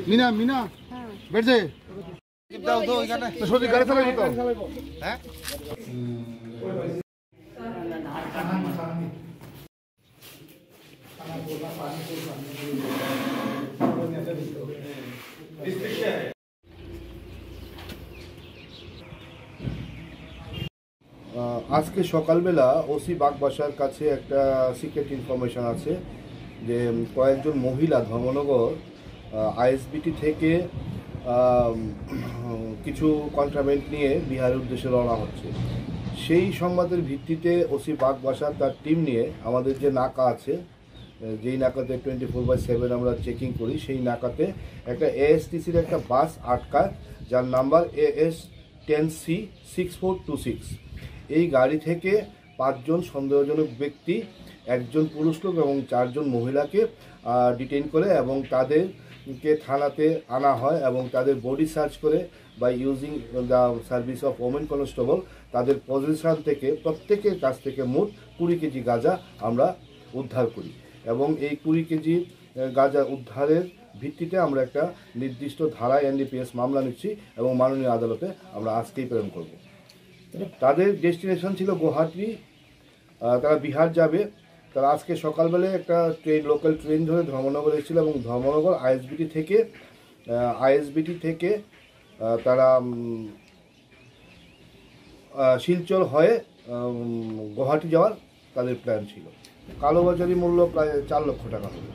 মিনা মিনা বেড়ে দাও তো এখানে সত্যি গাড়ি চালাবো তো হ্যাঁ আজকে সকালবেলা ওসি বাগবাসার কাছে একটা সিক্রেট ইনফরমেশন আছে যে কয়েকজন মহিলা ধর্মনগর আইএসবিটি থেকে কিছু কন্ট্রাবেন্ট নিয়ে বিহারের উদ্দেশ্যে রওনা হচ্ছে। সেই সংবাদের ভিত্তিতে ওসি বাগবাসা তার টিম নিয়ে আমাদের যে নাকা আছে, যেই নাকাতে 24/7 আমরা চেকিং করি, সেই নাকাতে একটা এএসটিসির একটা বাস আটকায়, যার নাম্বার AS10C6426। এই গাড়ি থেকে 5 জন সন্দেহজনক ব্যক্তি, 1 জন পুরুষ লোক এবং 4 জন মহিলাকে ডিটেইন করে এবং তাদেরকে থানাতে আনা হয় এবং তাদের বডি সার্চ করে by using the service of women constable তাদের পজিশন থেকে প্রত্যেকের কাছ থেকে মোট 20 কেজি গাঁজা আমরা উদ্ধার করি এবং এই 20 কেজি গাঁজা উদ্ধারের ভিত্তিতে আমরা একটা নির্দিষ্ট ধারায় NDPS মামলা নিচ্ছি এবং মাননীয় আদালতে আমরা আজকেই প্রেরণ করব। তাদের ডেস্টিনেশন ছিল গুয়াহাটি, তারা বিহার যাবে। তারা আজকে সকালবেলায় একটা লোকাল ট্রেন ধরে ধর্মনগর এসেছিল এবং ধর্মনগর আইএসবিটি থেকে তারা শিলচর হয়ে গুয়াহাটি যাওয়ার তাদের প্ল্যান ছিল। কালোবাজারি মূল্য প্রায় 4 লক্ষ টাকা হবে।